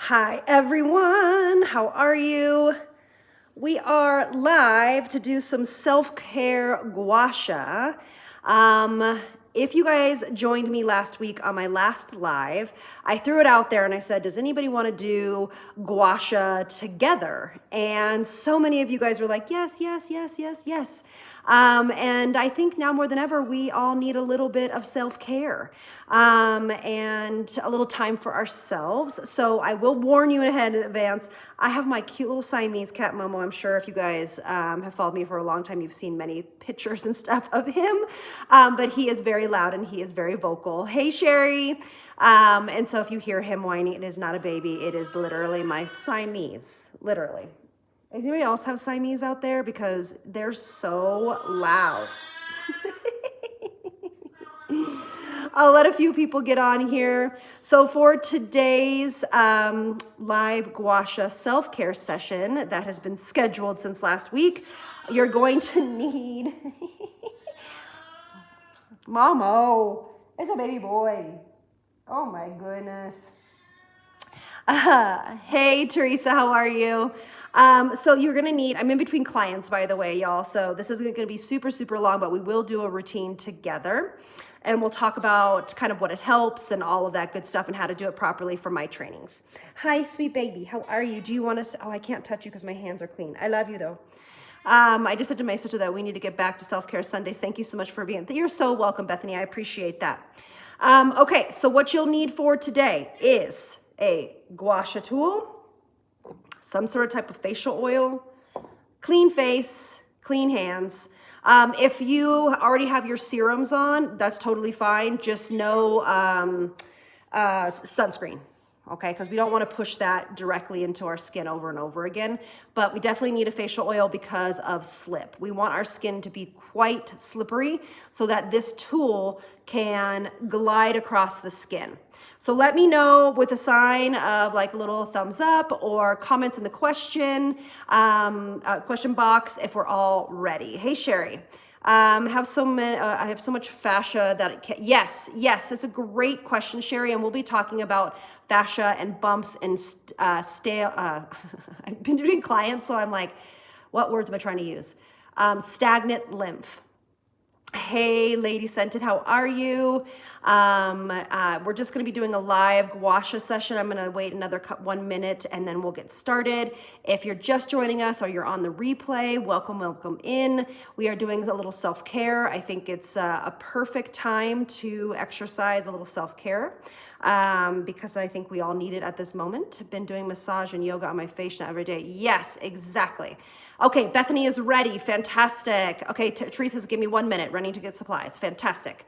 Hi everyone, how are you? We are live to do some self-care gua sha. If you guys joined me last week on my last live, I threw it out there and I said, does anybody want to do gua sha together? And so many of you guys were like, yes, yes, yes, yes, yes. And I think now more than ever, we all need a little bit of self-care and a little time for ourselves. So I will warn you ahead in advance. I have my cute little Siamese cat, Momo. I'm sure if you guys have followed me for a long time, you've seen many pictures and stuff of him. But he is very loud and he is very vocal. Hey, Sherry. And so if you hear him whining, it is not a baby. It is literally my Siamese, literally. Does anybody else have Siamese out there? Because they're so loud. I'll let a few people get on here. So for today's live gua sha self-care session that has been scheduled since last week, you're going to need... Momo, it's a baby boy. Oh my goodness. Hey, Teresa, how are you? So you're gonna need, I'm in between clients, by the way, y'all. So this isn't gonna be super, super long, but we will do a routine together. And we'll talk about kind of what it helps and all of that good stuff and how to do it properly for my trainings. Hi, sweet baby, how are you? Do you wanna, oh, I can't touch you because my hands are clean. I love you though. I just said to my sister that we need to get back to Self-Care Sundays. Thank you so much for being, you're so welcome, Bethany, I appreciate that. Okay, so what you'll need for today is a gua sha tool, some sort of type of facial oil, clean face, clean hands. If you already have your serums on, that's totally fine. Just no sunscreen, okay? Because we don't want to push that directly into our skin over and over again. But we definitely need a facial oil because of slip. We want our skin to be quite slippery so that this tool can glide across the skin. So let me know with a sign of like a little thumbs up or comments in the question box if we're all ready. Hey, Sherry. I have so much fascia that it can, yes, that's a great question, Sherry, and we'll be talking about fascia and bumps and I've been doing clients, so I'm like, what words am I trying to use? Stagnant lymph. Hey, Lady Scented, how are you? We're just going to be doing a live gua sha session. I'm going to wait another 1 minute and then we'll get started. If you're just joining us or you're on the replay, welcome in. We are doing a little self-care. I think it's a perfect time to exercise a little self-care because I think we all need it at this moment. I've been doing massage and yoga on my face every day. Yes, exactly. Okay, Bethany is ready. Fantastic. Okay, Teresa says, give me 1 minute, running to get supplies. Fantastic.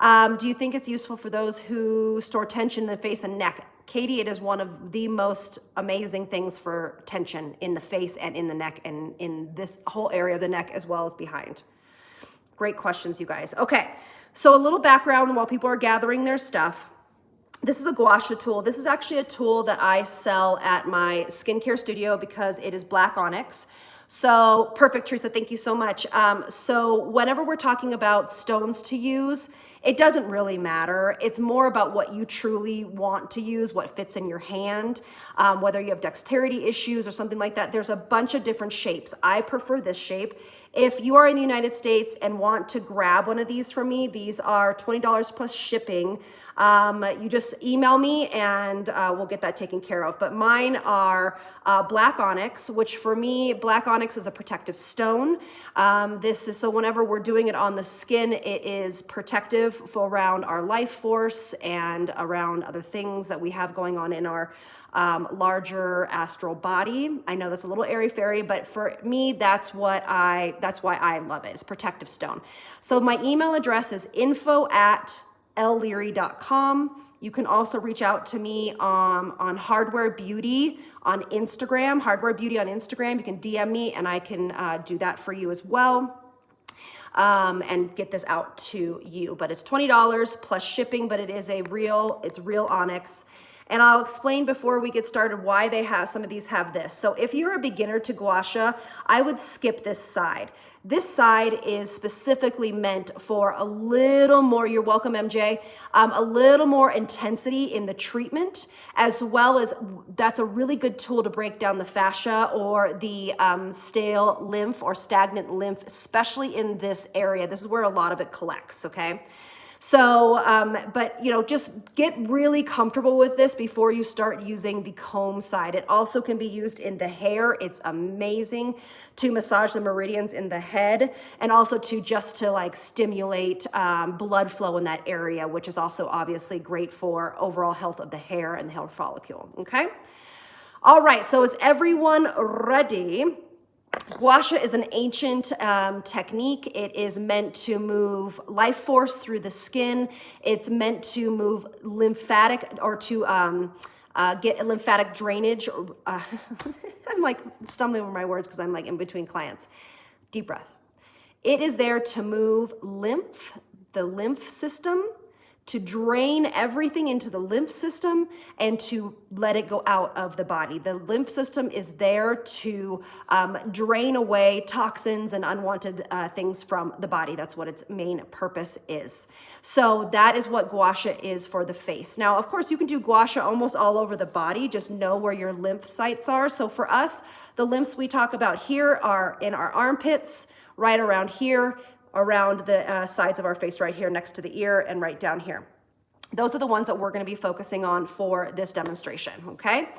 Do you think it's useful for those who store tension in the face and neck? Katie, it is one of the most amazing things for tension in the face and in the neck and in this whole area of the neck as well as behind. Great questions, you guys. Okay, so a little background while people are gathering their stuff. This is a gua sha tool. This is actually a tool that I sell at my skincare studio because it is black onyx. So perfect, Teresa, thank you so much. So whenever we're talking about stones to use, it doesn't really matter. It's more about what you truly want to use, what fits in your hand, whether you have dexterity issues or something like that. There's a bunch of different shapes. I prefer this shape. If you are in the United States and want to grab one of these from me, these are $20 plus shipping. You just email me and we'll get that taken care of. But mine are black onyx, which for me, black onyx is a protective stone. This is so whenever we're doing it on the skin, it is protective for around our life force and around other things that we have going on in our larger astral body. I know that's a little airy-fairy, but for me, that's why I love it. It's protective stone. So my email address is info@elleleary.com. You can also reach out to me on Hardware Beauty on Instagram. Hardware Beauty on Instagram. You can DM me and I can do that for you as well. And get this out to you. But it's $20 plus shipping, but it's real onyx. And I'll explain before we get started why they have, some of these have this. So if you're a beginner to gua sha, I would skip this side. This side is specifically meant for a little more, you're welcome MJ, a little more intensity in the treatment, as well as that's a really good tool to break down the fascia or the stale lymph or stagnant lymph, especially in this area. This is where a lot of it collects, okay? So, but you know, just get really comfortable with this before you start using the comb side. It also can be used in the hair. It's amazing to massage the meridians in the head, and also to like stimulate blood flow in that area, which is also obviously great for overall health of the hair and the hair follicle, okay? All right, so is everyone ready? Gua sha is an ancient technique. It is meant to move life force through the skin. It's meant to move lymphatic, or to get a lymphatic drainage. I'm like stumbling over my words because I'm like in between clients. Deep breath. It is there to move the lymph system, to drain everything into the lymph system and to let it go out of the body. The lymph system is there to drain away toxins and unwanted things from the body. That's what its main purpose is. So that is what gua sha is for the face. Now, of course, you can do gua sha almost all over the body. Just know where your lymph sites are. So for us, the lymphs we talk about here are in our armpits, right around here, around the sides of our face, right here next to the ear, and right down here. Those are the ones that we're going to be focusing on for this demonstration, okay?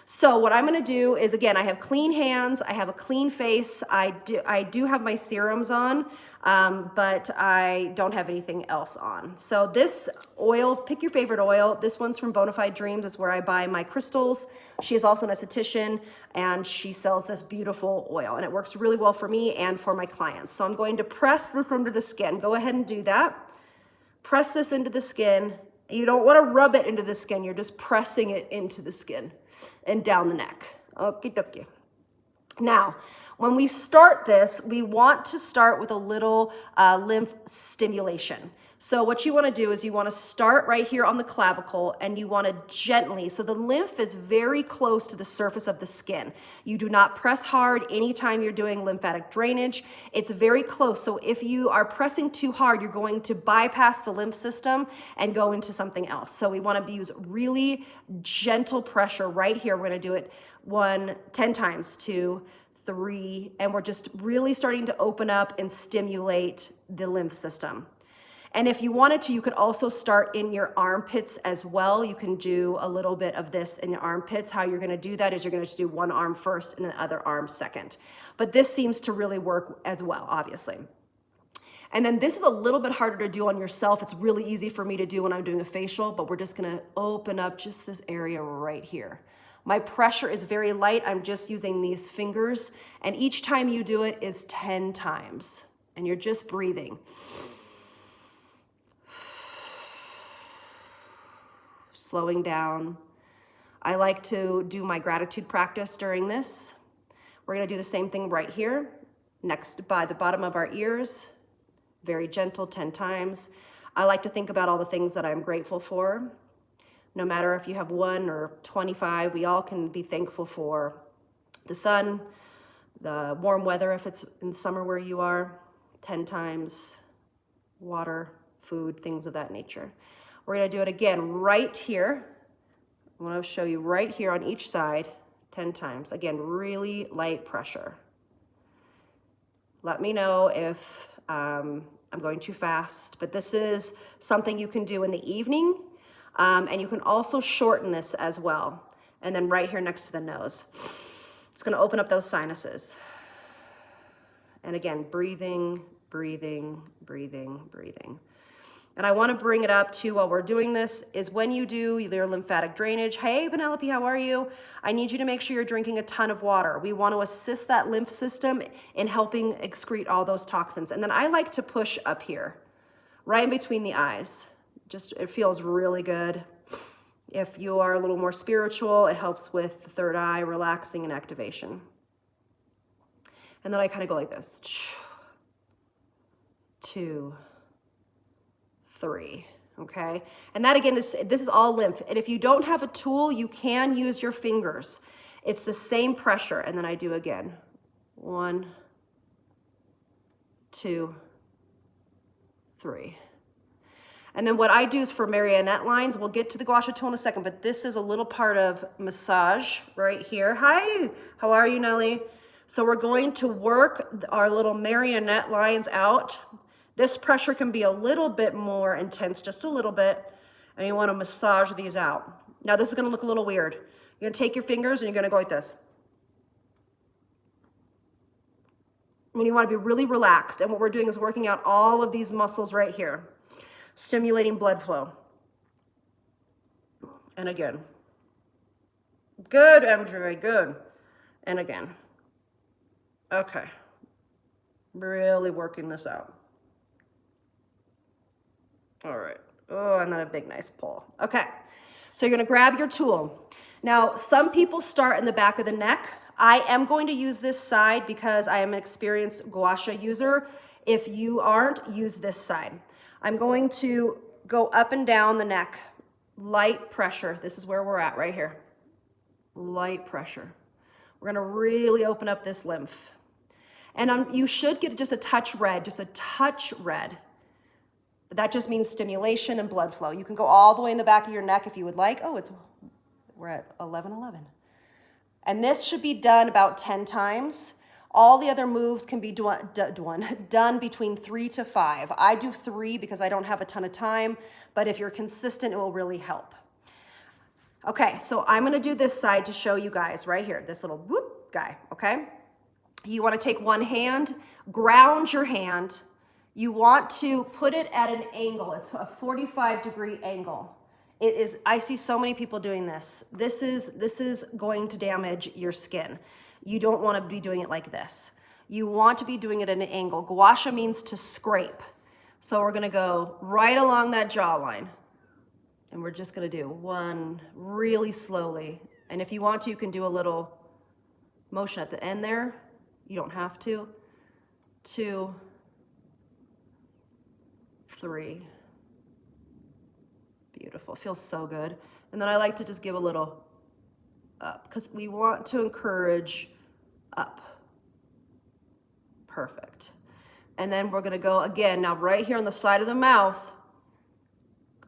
So what I'm going to do is, again, I have clean hands, I have a clean face, I do have my serums on, but I don't have anything else on. So this oil, pick your favorite oil. This one's from Bonafide Dreams. It's where I buy my crystals. She is also an esthetician, and she sells this beautiful oil, and it works really well for me and for my clients. So I'm going to press this into the skin. Go ahead and do that. Press this into the skin. You don't want to rub it into the skin. You're just pressing it into the skin and down the neck. Okie dokie. Now, when we start this, we want to start with a little lymph stimulation. So what you want to do is you want to start right here on the clavicle, and you want to gently, so the lymph is very close to the surface of the skin. You do not press hard anytime you're doing lymphatic drainage. It's very close. So if you are pressing too hard, you're going to bypass the lymph system and go into something else. So we want to use really gentle pressure right here. We're going to do it 10 times, 2, 3, and we're just really starting to open up and stimulate the lymph system. And if you wanted to, you could also start in your armpits as well. You can do a little bit of this in your armpits. How you're gonna do that is you're gonna just do one arm first and the other arm second. But this seems to really work as well, obviously. And then this is a little bit harder to do on yourself. It's really easy for me to do when I'm doing a facial, but we're just gonna open up just this area right here. My pressure is very light. I'm just using these fingers, and each time you do it is 10 times, and you're just breathing. Slowing down. I like to do my gratitude practice during this. We're gonna do the same thing right here, next by the bottom of our ears. Very gentle, 10 times. I like to think about all the things that I'm grateful for. No matter if you have 1 or 25, we all can be thankful for the sun, the warm weather if it's in summer where you are, 10 times, water, food, things of that nature. We're gonna do it again right here. I wanna show you right here on each side, 10 times. Again, really light pressure. Let me know if I'm going too fast, but this is something you can do in the evening, and you can also shorten this as well. And then right here next to the nose. It's gonna open up those sinuses. And again, breathing, breathing, breathing, breathing. And I want to bring it up too while we're doing this is when you do your lymphatic drainage. Hey, Penelope, how are you? I need you to make sure you're drinking a ton of water. We want to assist that lymph system in helping excrete all those toxins. And then I like to push up here, right in between the eyes. Just, it feels really good. If you are a little more spiritual, it helps with the third eye, relaxing and activation. And then I kind of go like this. 2, 3. okay? And that again, this is all lymph. And if you don't have a tool, you can use your fingers. It's the same pressure. And then I do again. 1, 2, 3. And then what I do is for marionette lines, we'll get to the gua sha tool in a second, but this is a little part of massage right here. Hi, how are you, Nellie? So we're going to work our little marionette lines out. This pressure can be a little bit more intense, just a little bit, and you want to massage these out. Now this is going to look a little weird. You're going to take your fingers and you're going to go like this. And you want to be really relaxed. And what we're doing is working out all of these muscles right here, stimulating blood flow. And again. Good, MJ, good. And again. Okay. Really working this out. All right. Oh, and then a big, nice pull. Okay. So you're going to grab your tool. Now, some people start in the back of the neck. I am going to use this side because I am an experienced gua sha user. If you aren't, use this side. I'm going to go up and down the neck. Light pressure. This is where we're at right here. Light pressure. We're going to really open up this lymph. And you should get just a touch red, just a touch red. But that just means stimulation and blood flow. You can go all the way in the back of your neck if you would like. Oh, we're at 11:11. And this should be done about 10 times. All the other moves can be done between 3 to 5. I do 3 because I don't have a ton of time, but if you're consistent, it will really help. Okay, so I'm gonna do this side to show you guys right here, this little whoop guy, okay? You wanna take one hand, ground your hand. You want to put it at an angle. It's a 45-degree angle. It is, I see so many people doing this. This is going to damage your skin. You don't want to be doing it like this. You want to be doing it at an angle. Gua sha means to scrape. So we're going to go right along that jawline. And we're just going to do one really slowly. And if you want to, you can do a little motion at the end there. You don't have to. 2, 3. Beautiful. Feels so good. And then I like to just give a little up because we want to encourage up. Perfect. And then we're going to go again. Now right here on the side of the mouth,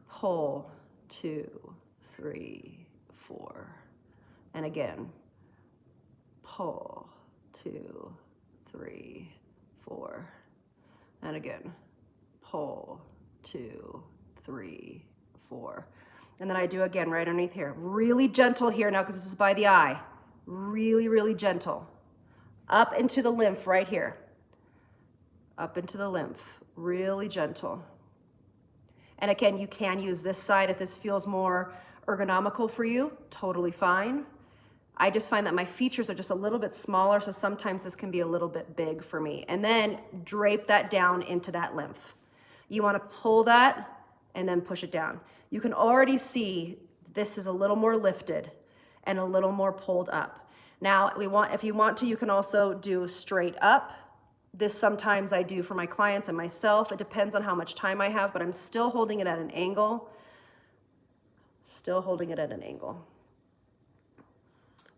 pull 2, 3, 4. And again, pull 2, 3, 4. And again, pull 2, 3, 4. And then I do again right underneath here. Really gentle here now because this is by the eye. Really, really gentle. Up into the lymph right here. Up into the lymph. Really gentle. And again, you can use this side if this feels more ergonomical for you. Totally fine. I just find that my features are just a little bit smaller, so sometimes this can be a little bit big for me. And then drape that down into that lymph. You want to pull that and then push it down. You can already see this is a little more lifted and a little more pulled up. Now, if you want to, you can also do straight up. This sometimes I do for my clients and myself. It depends on how much time I have, but I'm still holding it at an angle. Still holding it at an angle.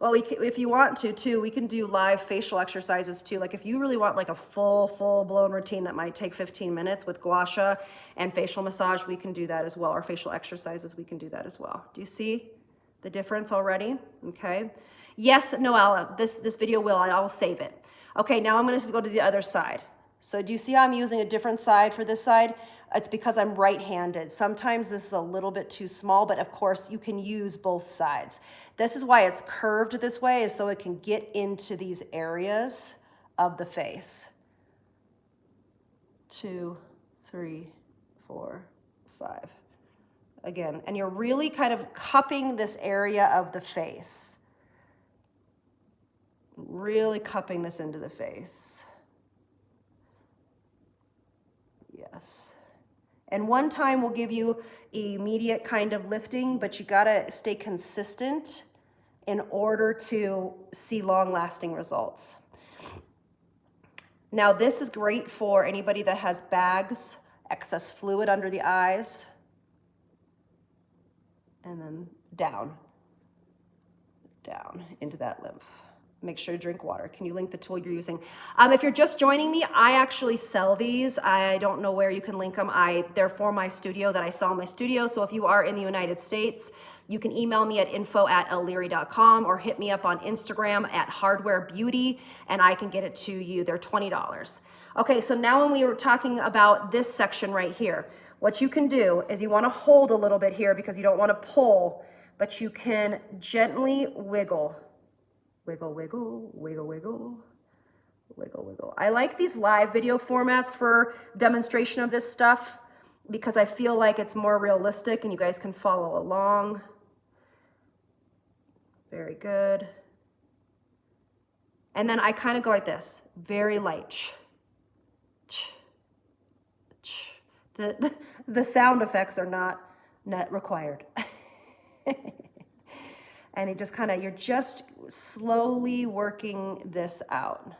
Well, if you want to too, we can do live facial exercises too. Like if you really want like a full-blown routine that might take 15 minutes with gua sha and facial massage, we can do that as well. Or facial exercises, we can do that as well. Do you see the difference already? Okay. Yes, Noella, this video I'll save it. Okay, now I'm going to go to the other side. So do you see how I'm using a different side for this side? It's because I'm right-handed. Sometimes this is a little bit too small, but of course you can use both sides. This is why it's curved this way, is so it can get into these areas of the face. 2, 3, 4, 5. Again, and you're really kind of cupping this area of the face. Really cupping this into the face. Yes. And one time will give you immediate kind of lifting, but you gotta stay consistent in order to see long-lasting results. Now this is great for anybody that has bags, excess fluid under the eyes. and then down into that lymph. Make sure to drink water. Can you link the tool you're using? If you're just joining me, I actually sell these. I don't know where you can link them. They're for my studio that I sell in my studio. So if you are in the United States, you can email me at info@elleleary.com or hit me up on Instagram at hardwarebeauty and I can get it to you. They're $20. Okay, so now when we were talking about this section right here, what you can do is you want to hold a little bit here because you don't want to pull, but you can gently wiggle. Wiggle, wiggle, wiggle, wiggle, wiggle, wiggle. I like these live video formats for demonstration of this stuff because I feel like it's more realistic and you guys can follow along. Very good. And then I kind of go like this, very light. The sound effects are not required. And you're just slowly working this out.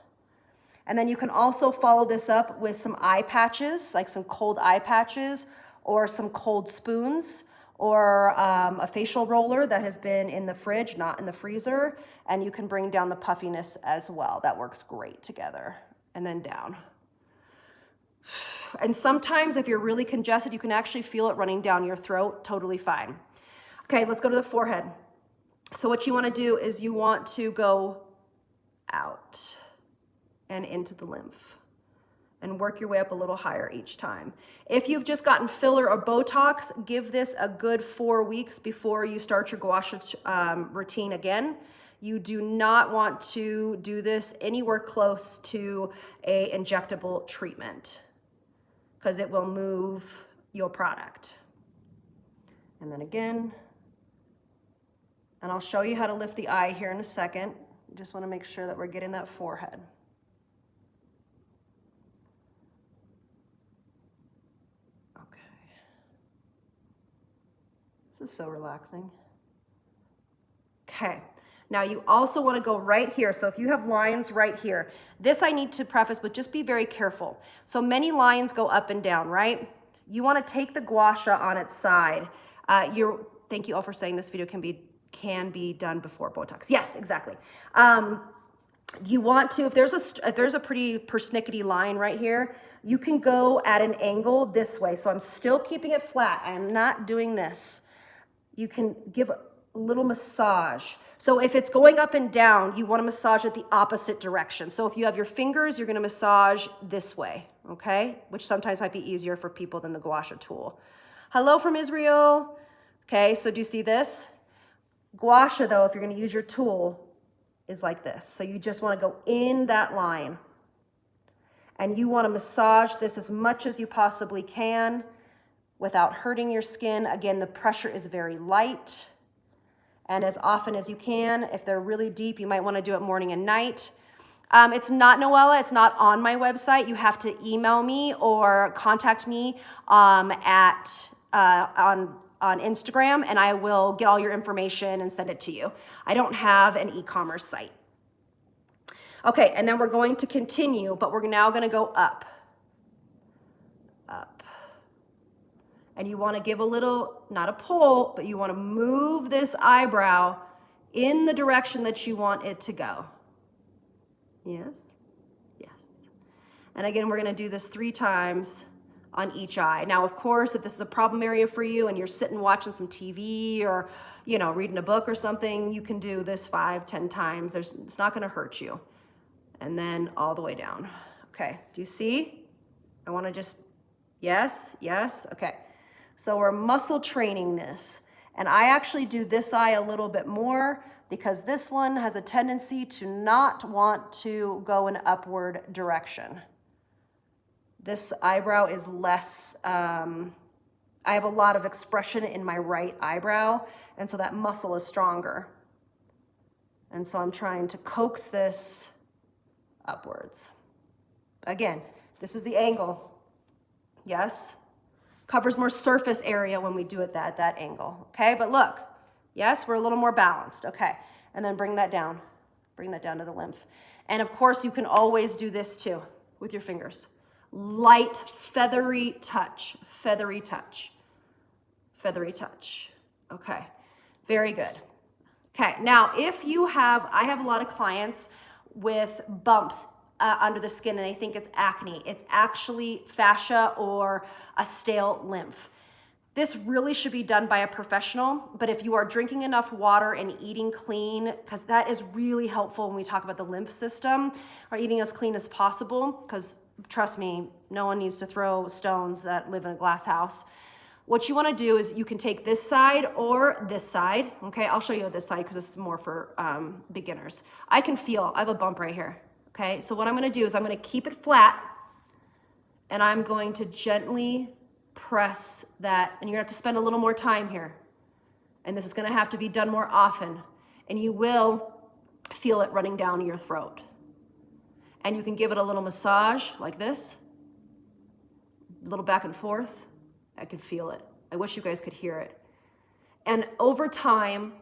And then you can also follow this up with some eye patches, like some cold eye patches or some cold spoons or a facial roller that has been in the fridge, not in the freezer. And you can bring down the puffiness as well. That works great together. And then down. And sometimes if you're really congested, you can actually feel it running down your throat, totally fine. Okay, let's go to the forehead. So what you want to do is you want to go out and into the lymph and work your way up a little higher each time. If you've just gotten filler or Botox, give this a good 4 weeks before you start your Gua Sha routine again. You do not want to do this anywhere close to a injectable treatment because it will move your product. And then again. And I'll show you how to lift the eye here in a second. Just want to make sure that we're getting that forehead. Okay. This is so relaxing. Okay. Now you also want to go right here. So if you have lines right here, this I need to preface, but just be very careful. So many lines go up and down, right? You want to take the Gua Sha on its side. Thank you all for saying this video can be done before Botox. Yes, exactly. You want to, if there's a pretty persnickety line right here, you can go at an angle this way. So I'm still keeping it flat. I am not doing this. You can give a little massage. So if it's going up and down, you want to massage it the opposite direction. So if you have your fingers, you're going to massage this way, okay? Which sometimes might be easier for people than the Gua Sha tool. Hello from Israel. Okay, so do you see this? Gua Sha, though, if you're going to use your tool, is like this. So you just want to go in that line. And you want to massage this as much as you possibly can without hurting your skin. Again, the pressure is very light. And as often as you can, if they're really deep, you might want to do it morning and night. It's not, Noella, it's not on my website. You have to email me or contact me on Instagram, and I will get all your information and send it to you. I don't have an e-commerce site. Okay, and then we're going to continue, but we're now going to go up. Up. And you want to give a little, not a pull, but you want to move this eyebrow in the direction that you want it to go. Yes? Yes. And again, we're going to do this 3 times on each eye. Now, of course, if this is a problem area for you and you're sitting watching some TV or, reading a book or something, you can do this 5, 10 times. It's not going to hurt you. And then all the way down. Okay, do you see? I want to just, yes, yes, okay. So we're muscle training this. And I actually do this eye a little bit more because this one has a tendency to not want to go in upward direction. This eyebrow is less, I have a lot of expression in my right eyebrow, and so that muscle is stronger. And so I'm trying to coax this upwards. Again, this is the angle. Yes? Covers more surface area when we do it that angle. Okay, but look, yes, we're a little more balanced. Okay, and then bring that down. Bring that down to the lymph. And of course, you can always do this too with your fingers. Light, feathery touch, feathery touch, feathery touch. Okay, very good. Okay, now if you have, I have a lot of clients with bumps under the skin and they think it's acne. It's actually fascia or a stale lymph. This really should be done by a professional, but if you are drinking enough water and eating clean, because that is really helpful when we talk about the lymph system, or eating as clean as possible, because trust me, no one needs to throw stones that live in a glass house. What you want to do is you can take this side or this side. Okay, I'll show you this side because this is more for beginners. I have a bump right here. Okay, so what I'm going to do is I'm going to keep it flat and I'm going to gently press that, and you're gonna have to spend a little more time here. And this is gonna have to be done more often. And you will feel it running down your throat. And you can give it a little massage like this, a little back and forth. I can feel it. I wish you guys could hear it. And over time,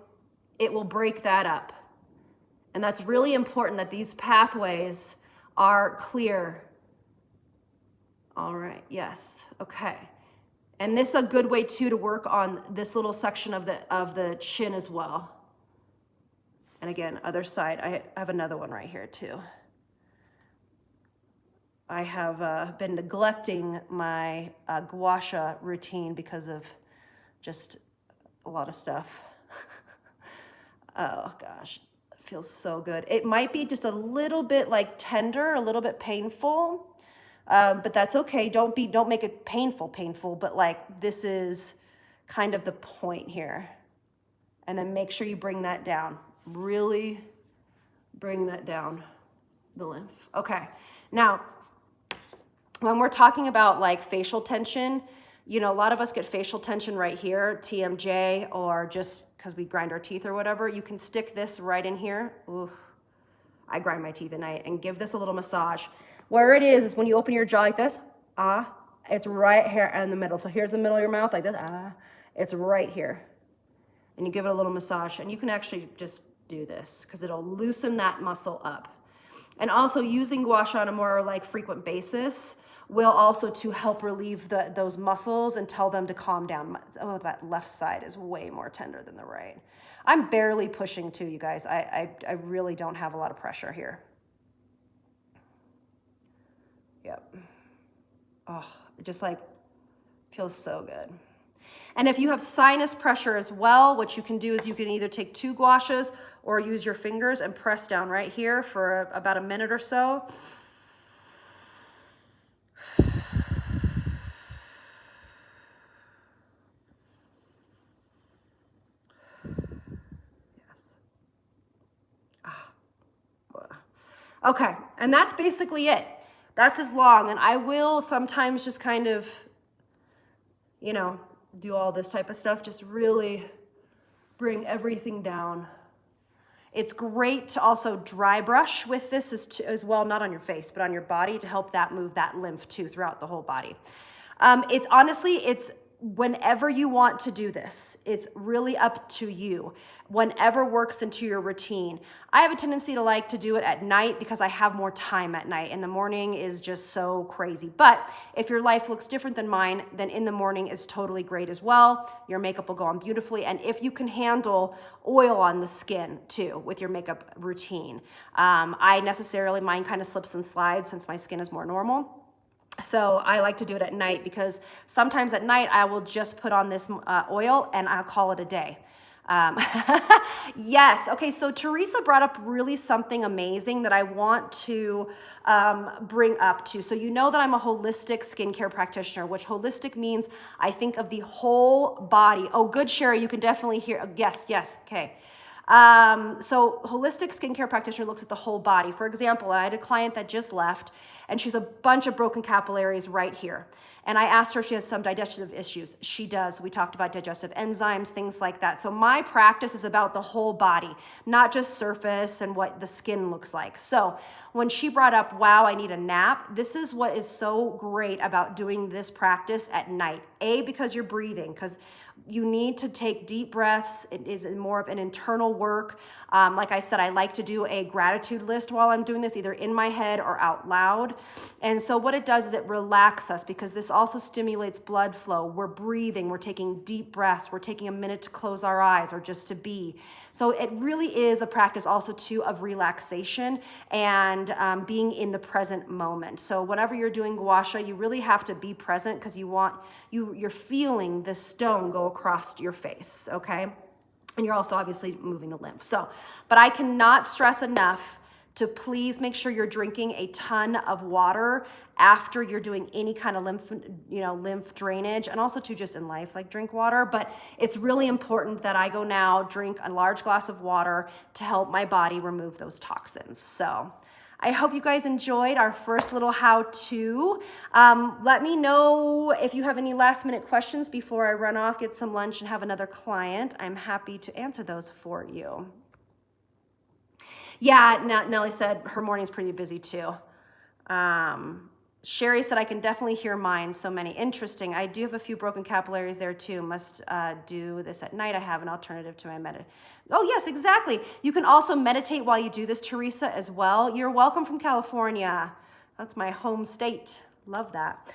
it will break that up. And that's really important that these pathways are clear. All right, yes, okay. And this is a good way too to work on this little section of the chin as well. And again, other side, I have another one right here too. I have been neglecting my gua sha routine because of just a lot of stuff. Oh gosh, it feels so good. It might be just a little bit like tender, a little bit painful. But that's okay. Don't make it painful, but like this is kind of the point here. And then make sure you bring that down. Really bring that down, the lymph. Okay. Now, when we're talking about like facial tension, you know, a lot of us get facial tension right here, TMJ, or just because we grind our teeth or whatever. You can stick this right in here. Ooh, I grind my teeth at night, and give this a little massage. Where it is when you open your jaw like this, it's right here in the middle. So here's the middle of your mouth like this, it's right here. And you give it a little massage, and you can actually just do this because it'll loosen that muscle up. And also using gua sha on a more like frequent basis will also to help relieve those muscles and tell them to calm down. Oh, that left side is way more tender than the right. I'm barely pushing too, you guys. I really don't have a lot of pressure here. Yep. Oh, it just like feels so good. And if you have sinus pressure as well, what you can do is you can either take 2 gua shas or use your fingers and press down right here for about a minute or so. Okay, and that's basically it. That's as long, and I will sometimes just kind of, you know, do all this type of stuff, just really bring everything down. It's great to also dry brush with this as well, not on your face, but on your body to help that move that lymph too throughout the whole body. It's whenever you want to do this, it's really up to you. Whenever works into your routine. I have a tendency to like to do it at night because I have more time at night. In the morning is just so crazy. But if your life looks different than mine, then in the morning is totally great as well. Your makeup will go on beautifully. And if you can handle oil on the skin too with your makeup routine. Mine kind of slips and slides since my skin is more normal. So I like to do it at night because sometimes at night I will just put on this oil and I'll call it a day. Yes. Okay. So Teresa brought up really something amazing that I want to bring up to. So you know that I'm a holistic skincare practitioner, which holistic means I think of the whole body. Oh, good, Sherry. You can definitely hear. Yes. Yes. Okay. So holistic skincare practitioner looks at the whole body. For example, I had a client that just left and she's a bunch of broken capillaries right here. And I asked her if she has some digestive issues. She does. We talked about digestive enzymes, things like that. So my practice is about the whole body, not just surface and what the skin looks like. So when she brought up, wow, I need a nap, this is what is so great about doing this practice at night. A, because you're breathing, because You need to take deep breaths. It is more of an internal work. Like I said, I like to do a gratitude list while I'm doing this, either in my head or out loud. And so what it does is it relaxes us, because this also stimulates blood flow. We're breathing, we're taking deep breaths, we're taking a minute to close our eyes or just to be. So it really is a practice also too of relaxation and being in the present moment. So whenever you're doing Gua Sha, you really have to be present, because you're feeling the stone go across your face, okay? And you're also obviously moving the lymph. So, but I cannot stress enough to please make sure you're drinking a ton of water after you're doing any kind of lymph drainage, and also too just in life, like drink water. But it's really important that I go now drink a large glass of water to help my body remove those toxins. So I hope you guys enjoyed our first little how-to. Let me know if you have any last-minute questions before I run off, get some lunch, and have another client. I'm happy to answer those for you. Yeah, Nellie said her morning's pretty busy too. Sherry said, I can definitely hear mine, so many. Interesting. I do have a few broken capillaries there too. Must do this at night. I have an alternative to my meditation. Oh yes, exactly. You can also meditate while you do this, Teresa, as well. You're welcome from California. That's my home state. Love that.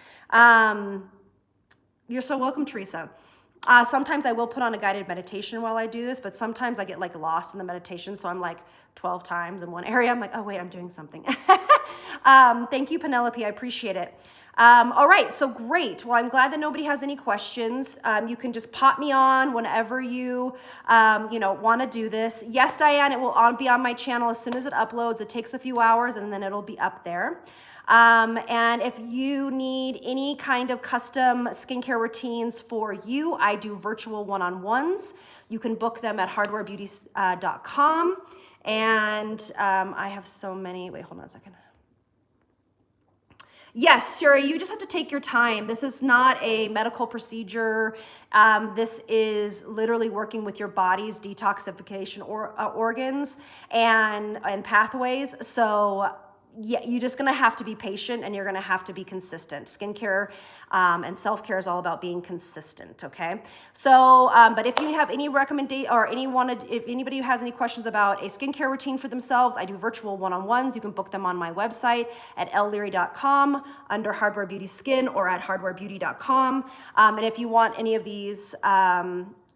You're so welcome, Teresa. Sometimes I will put on a guided meditation while I do this, but sometimes I get like lost in the meditation. So I'm like 12 times in one area. I'm like, oh wait, I'm doing something. Thank you, Penelope. I appreciate it. All right, so great. Well, I'm glad that nobody has any questions. You can just pop me on whenever you, want to do this. Yes, Diane, it will be on my channel as soon as it uploads. It takes a few hours and then it'll be up there. And if you need any kind of custom skincare routines for you, I do virtual one-on-ones. You can book them at hardwarebeauty.com. And I have so many, wait, hold on a second. Yes, Sherry, you just have to take your time. This is not a medical procedure. This is literally working with your body's detoxification organs and pathways. So yeah, you're just gonna have to be patient, and you're gonna have to be consistent. Skincare and self-care is all about being consistent, okay? So, but if you have any recommendation or if anybody who has any questions about a skincare routine for themselves, I do virtual one-on-ones. You can book them on my website at elleleary.com under Hardware Beauty Skin, or at hardwarebeauty.com. And if you want any of these,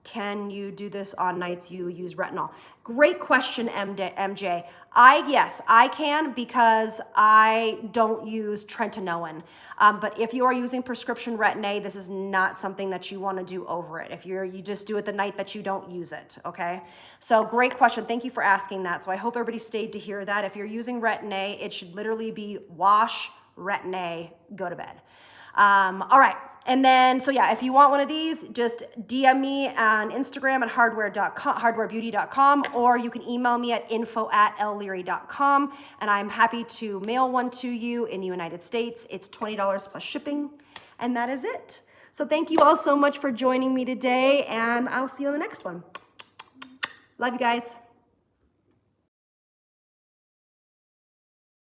can you do this on nights you use retinol? Great question, MJ. Yes, I can, because I don't use tretinoin. But if you are using prescription Retin-A, this is not something that you want to do over it. If you just do it the night that you don't use it, okay? So great question. Thank you for asking that. So I hope everybody stayed to hear that. If you're using Retin-A, it should literally be wash, Retin-A, go to bed. All right. And then, so yeah, if you want one of these, just DM me on Instagram at hardwarebeauty.com, or you can email me at info@elleleary.com, and I'm happy to mail one to you in the United States. It's $20 plus shipping, and that is it. So thank you all so much for joining me today, and I'll see you on the next one. Love you guys.